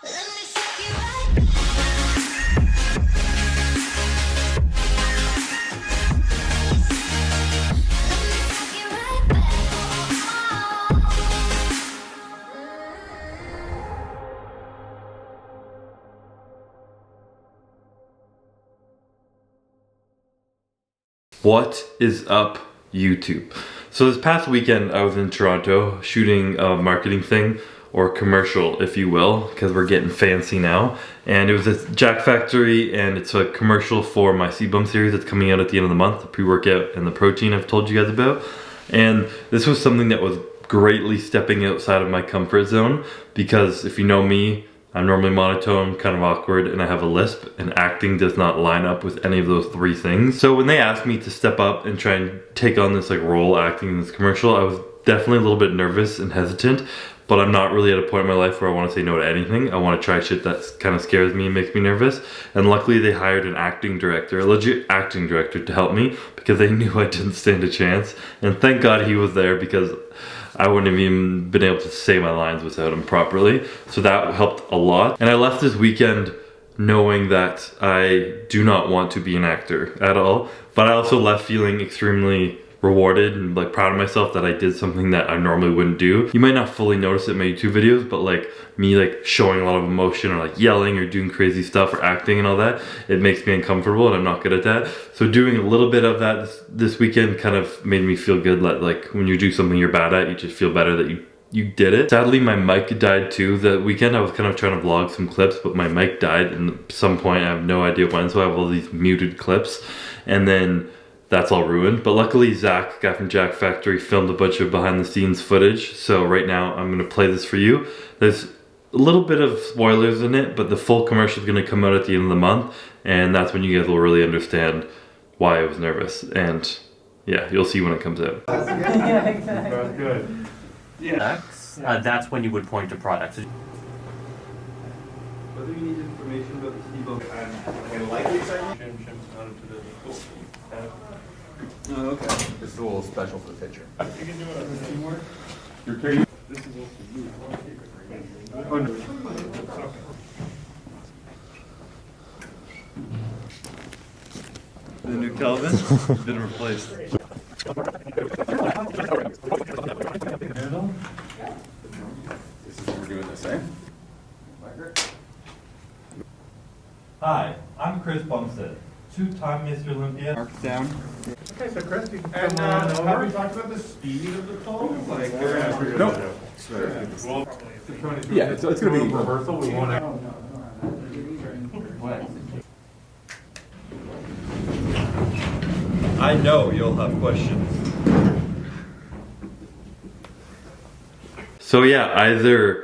What is up, YouTube? So this past weekend I was in Toronto shooting a marketing thing, or commercial if you will, because we're getting fancy now. And it was at Jack Factory, and it's a commercial for my CBUM series that's coming out at the end of the month, the pre-workout and the protein I've told you guys about. And this was something that was greatly stepping outside of my comfort zone, because if you know me, I'm normally monotone, kind of awkward, and I have a lisp, and acting does not line up with any of those three things. So when they asked me to step up and try and take on this like role acting in this commercial, I was definitely a little bit nervous and hesitant, but I'm not really at a point in my life where I want to say no to anything. I want to try shit that kind of scares me and makes me nervous. And luckily they hired an acting director, a legit acting director, to help me, because they knew I didn't stand a chance. And thank God he was there, because I wouldn't have even been able to say my lines without him properly. So that helped a lot. And I left this weekend knowing that I do not want to be an actor at all. But I also left feeling extremely rewarded and like proud of myself that I did something that I normally wouldn't do. You might not fully notice it in my YouTube videos, but like me like showing a lot of emotion or like yelling or doing crazy stuff or acting and all that, it makes me uncomfortable and I'm not good at that. So doing a little bit of that this weekend kind of made me feel good that like when you do something you're bad at, you just feel better that you did it. Sadly, my mic died too the weekend. I was kind of trying to vlog some clips, but my mic died at some point. I have no idea when, so I have all these muted clips. And then that's all ruined. But luckily Zach, guy from Jack Factory, filmed a bunch of behind the scenes footage. So right now I'm gonna play this for you. There's a little bit of spoilers in it, but the full commercial is gonna come out at the end of the month. And that's when you guys will really understand why I was nervous. And yeah, you'll see when it comes out. Yeah, exactly. That's good. Yeah. That's when you would point to products. Whether you need information about the CBUM And likely segment. Oh, okay. This is a little special for the picture. You can do it on teamwork. You're carrying. This is also you. Oh, no. The new Kelvin has been replaced. This is what we're doing the same. Hi, I'm Chris Bumstead, two-time Mr. Olympia. Mark down. Okay, so Chris, you can come on over. Have we talked about the speed of the pose? Like, Nope. Well, Yeah, it's gonna be rehearsal. We want to. I know you'll have questions. So yeah, either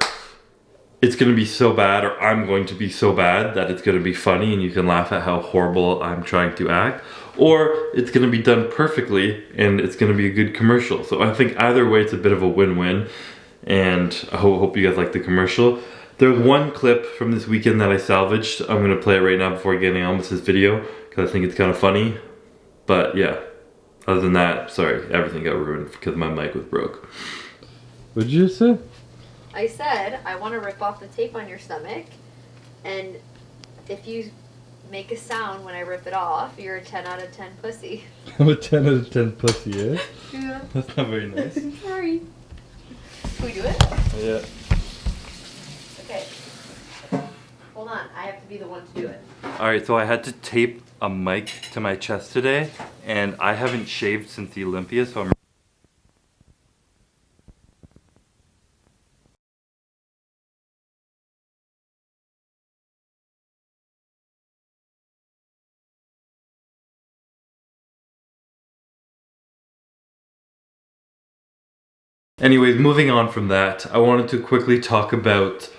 it's gonna be so bad or I'm going to be so bad that it's gonna be funny and you can laugh at how horrible I'm trying to act, or it's gonna be done perfectly and it's gonna be a good commercial. So I think either way it's a bit of a win-win, and I hope you guys like the commercial. There's one clip from this weekend that I salvaged. I'm gonna play it right now before getting on with this video because I think it's kind of funny. But yeah, other than that, sorry, everything got ruined because my mic was broke. What did you just say? I said, I want to rip off the tape on your stomach, and if you make a sound when I rip it off, you're a 10 out of 10 pussy. I'm a 10 out of 10 pussy, eh? Yeah. That's not very nice. Sorry. Can we do it? Yeah. Okay. Hold on, I have to be the one to do it. Alright, so I had to tape a mic to my chest today, and I haven't shaved since the Olympia, so I'm Anyways, moving on from that, I wanted to quickly talk about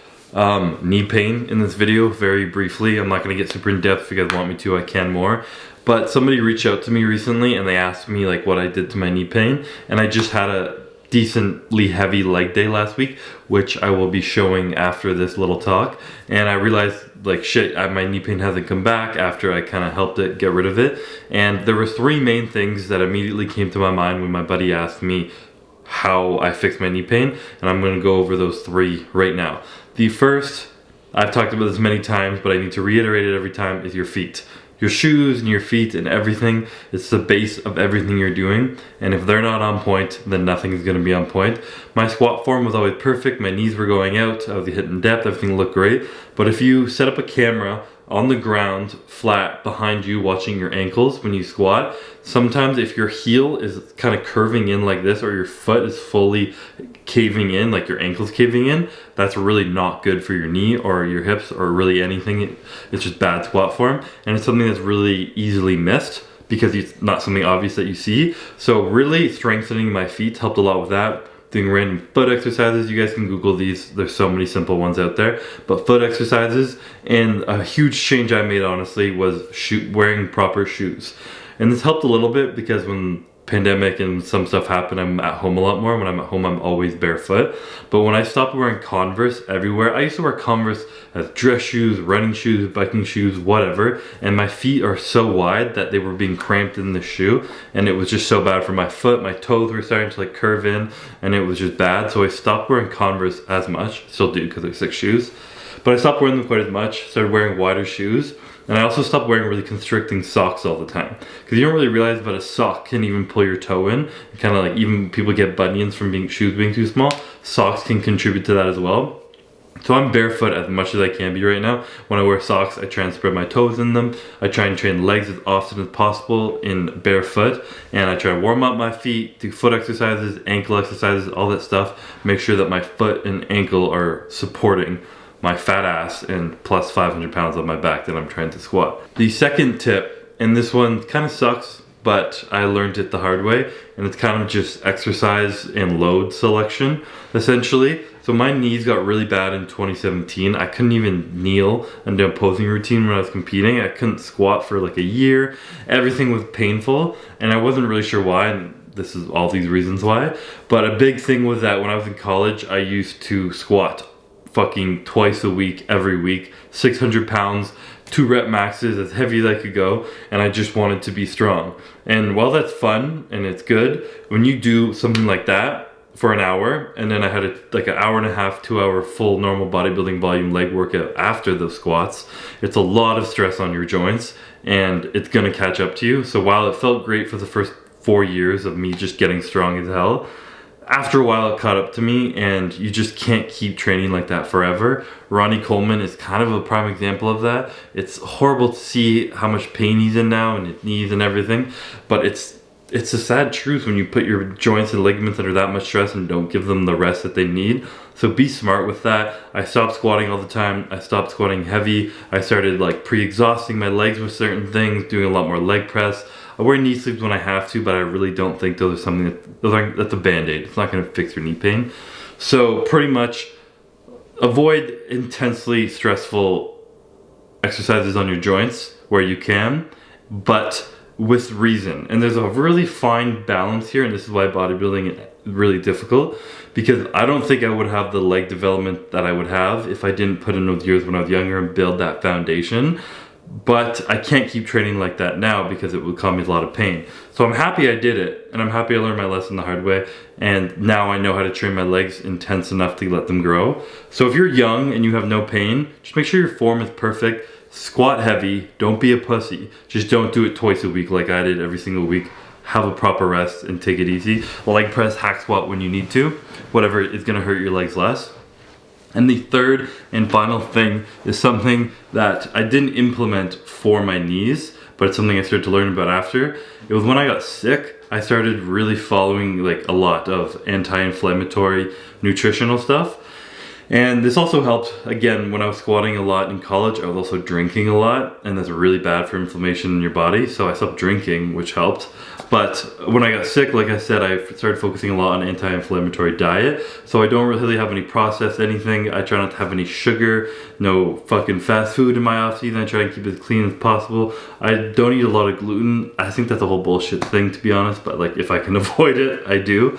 knee pain in this video very briefly. I'm not going to get super in depth. If you guys want me to, I can more. But somebody reached out to me recently and they asked me like what I did to my knee pain, and I just had a decently heavy leg day last week, which I will be showing after this little talk. And I realized like shit, my knee pain hasn't come back after I kind of helped it get rid of it. And there were three main things that immediately came to my mind when my buddy asked me how I fixed my knee pain, and I'm going to go over those three right now. The first I've talked about this many times, but I need to reiterate it every time, is your feet. Your shoes and your feet and everything, it's the base of everything you're doing. And if they're not on point, then nothing is gonna be on point. My squat form was always perfect. My knees were going out, I was hitting depth, everything looked great. But if you set up a camera on the ground, flat, behind you, watching your ankles when you squat, sometimes if your heel is kind of curving in like this, or your foot is fully caving in, like your ankle's caving in, that's really not good for your knee or your hips or really anything. It's just bad squat form, and it's something that's really easily missed because it's not something obvious that you see. So really strengthening my feet helped a lot with that. Doing random foot exercises, you guys can Google these, there's so many simple ones out there, but foot exercises. And a huge change I made, honestly, was wearing proper shoes. And this helped a little bit because when pandemic and some stuff happened, I'm at home a lot more. When I'm at home, I'm always barefoot. But when I stopped wearing Converse everywhere, I used to wear Converse as dress shoes, running shoes, biking shoes, whatever. And my feet are so wide that they were being cramped in the shoe. And it was just so bad for my foot. My toes were starting to like curve in and it was just bad. So I stopped wearing Converse as much. Still do because they're sick shoes. But I stopped wearing them quite as much. Started wearing wider shoes. And I also stopped wearing really constricting socks all the time. Because you don't really realize, but a sock can even pull your toe in. Kind of like, even people get bunions from shoes being too small. Socks can contribute to that as well. So I'm barefoot as much as I can be right now. When I wear socks, I try and spread my toes in them. I try and train legs as often as possible in barefoot. And I try to warm up my feet, do foot exercises, ankle exercises, all that stuff. Make sure that my foot and ankle are supporting my fat ass and plus 500 pounds on my back that I'm trying to squat. The second tip, and this one kind of sucks, but I learned it the hard way, and it's kind of just exercise and load selection, essentially. So my knees got really bad in 2017. I couldn't even kneel and do a posing routine when I was competing. I couldn't squat for like a year. Everything was painful, and I wasn't really sure why, and this is all these reasons why. But a big thing was that when I was in college, I used to squat fucking twice a week, every week, 600 pounds, 2 rep maxes, as heavy as I could go, and I just wanted to be strong. And while that's fun and it's good, when you do something like that for an hour, and then I had like an hour and a half, 2 hour full normal bodybuilding volume leg workout after the squats, it's a lot of stress on your joints, and it's gonna catch up to you. So while it felt great for the first 4 years of me just getting strong as hell, after a while it caught up to me, and you just can't keep training like that forever. Ronnie Coleman is kind of a prime example of that. It's horrible to see how much pain he's in now, and his knees and everything, but it's a sad truth when you put your joints and ligaments under that much stress and don't give them the rest that they need. So be smart with that. I stopped squatting all the time. I stopped squatting heavy. I started like pre-exhausting my legs with certain things, doing a lot more leg press. I wear knee sleeves when I have to, but I really don't think those are something that's a band-aid. It's not gonna fix your knee pain. So pretty much avoid intensely stressful exercises on your joints where you can, but with reason. And there's a really fine balance here, and this is why bodybuilding is really difficult, because I don't think I would have the leg development that I would have if I didn't put in those years when I was younger and build that foundation. But I can't keep training like that now because it would cause me a lot of pain. So I'm happy I did it, and I'm happy I learned my lesson the hard way, and now I know how to train my legs intense enough to let them grow. So if you're young and you have no pain, just make sure your form is perfect. Squat heavy, don't be a pussy. Just don't do it twice a week like I did every single week. Have a proper rest and take it easy. Leg press, hack squat when you need to. Whatever is gonna hurt your legs less. And the third and final thing is something that I didn't implement for my knees, but it's something I started to learn about after. It was when I got sick, I started really following like a lot of anti-inflammatory nutritional stuff. And this also helped, again, when I was squatting a lot in college, I was also drinking a lot, and that's really bad for inflammation in your body, so I stopped drinking, which helped. But when I got sick, like I said, I started focusing a lot on anti-inflammatory diet, so I don't really have any processed anything. I try not to have any sugar, no fucking fast food in my off-season. I try and keep it as clean as possible. I don't eat a lot of gluten. I think that's a whole bullshit thing, to be honest, but like if I can avoid it, I do.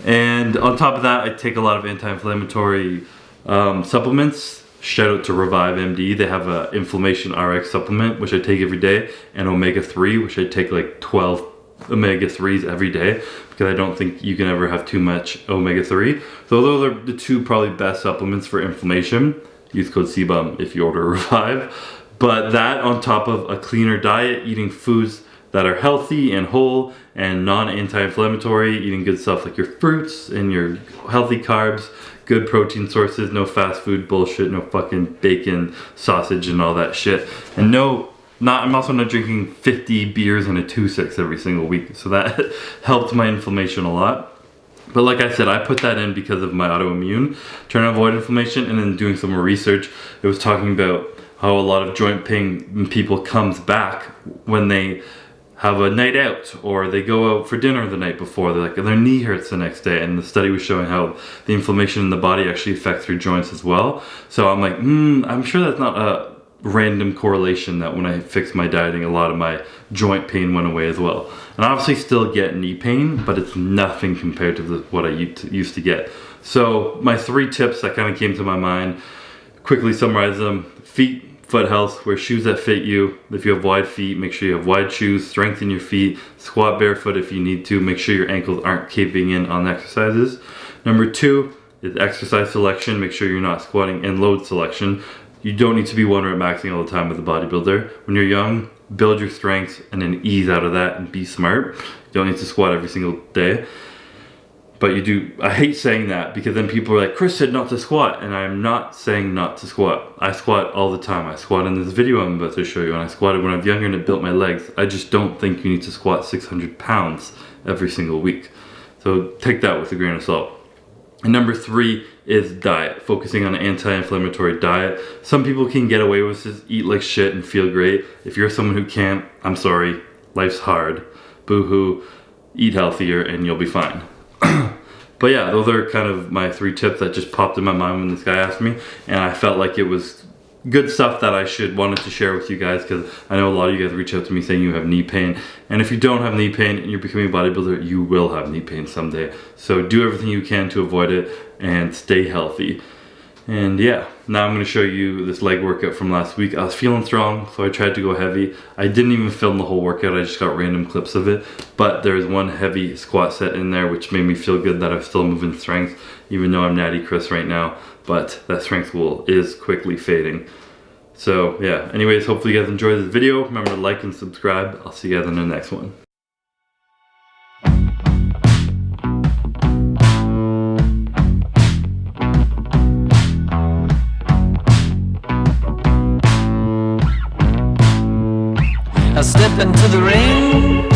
And on top of that, I take a lot of anti-inflammatory supplements. Shout out to Revive MD. They have a inflammation RX supplement, which I take every day, and omega-3, which I take like 12 omega-3s every day, because I don't think you can ever have too much omega-3. So those are the two probably best supplements for inflammation. use code CBUM if you order Revive. But that on top of a cleaner diet, eating foods that are healthy and whole and non-anti-inflammatory, eating good stuff like your fruits and your healthy carbs, good protein sources, no fast food bullshit, no fucking bacon, sausage and all that shit. And I'm also not drinking 50 beers and a 2-6 every single week. So that helped my inflammation a lot. But like I said, I put that in because of my autoimmune, trying to avoid inflammation, and then doing some more research. It was talking about how a lot of joint pain in people comes back when they have a night out or they go out for dinner the night before. They're like, their knee hurts the next day, and the study was showing how the inflammation in the body actually affects your joints as well. So I'm like, I'm sure that's not a random correlation that when I fixed my dieting, a lot of my joint pain went away as well. And I obviously still get knee pain, but it's nothing compared to what I used to get. So my 3 tips that kind of came to my mind, quickly summarize them. Feet, foot health, wear shoes that fit you. If you have wide feet, make sure you have wide shoes, strengthen your feet, squat barefoot if you need to, make sure your ankles aren't caving in on exercises. Number 2 is exercise selection, make sure you're not squatting, and load selection. You don't need to be 1 rep maxing all the time with a bodybuilder. When you're young, build your strengths and then ease out of that and be smart. You don't need to squat every single day. But you do, I hate saying that because then people are like, Chris said not to squat, and I'm not saying not to squat. I squat all the time. I squat in this video I'm about to show you, and I squatted when I was younger and it built my legs. I just don't think you need to squat 600 pounds every single week. So take that with a grain of salt. And number 3 is diet, focusing on an anti-inflammatory diet. Some people can get away with this, eat like shit and feel great. If you're someone who can't, I'm sorry, life's hard. Boo-hoo, eat healthier and you'll be fine. But yeah, those are kind of my 3 tips that just popped in my mind when this guy asked me, and I felt like it was good stuff that I wanted to share with you guys, because I know a lot of you guys reach out to me saying you have knee pain, and if you don't have knee pain and you're becoming a bodybuilder, you will have knee pain someday. So do everything you can to avoid it and stay healthy. And yeah, now I'm going to show you this leg workout from last week. I was feeling strong, so I tried to go heavy. I didn't even film the whole workout, I just got random clips of it. But there's one heavy squat set in there, which made me feel good that I'm still moving strength, even though I'm Natty Chris right now. But that strength is quickly fading. So yeah, anyways, hopefully you guys enjoyed this video. Remember to like and subscribe. I'll see you guys in the next one. I step into the ring.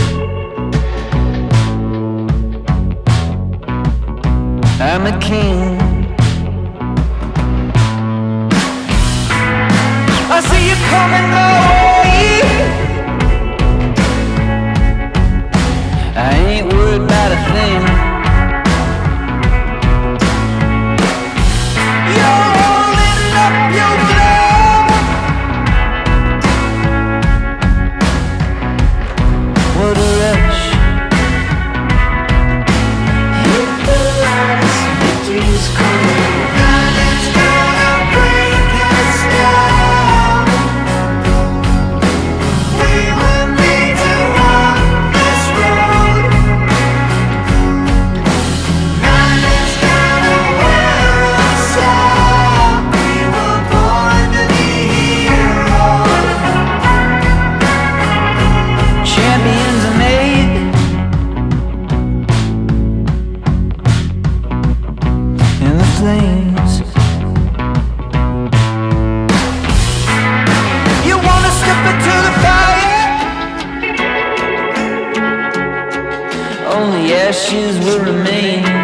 I'm a king. I see you coming my way. I ain't worried about a thing. You're holding up your glove. What a rush. Hit the lights, victory's coming. Nothing's gonna break us down. We were made to walk this road. Nothing's gonna wear us out. We were born to be heroes. Champions are made in the flames. You wanna step into the fire? Only ashes will remain.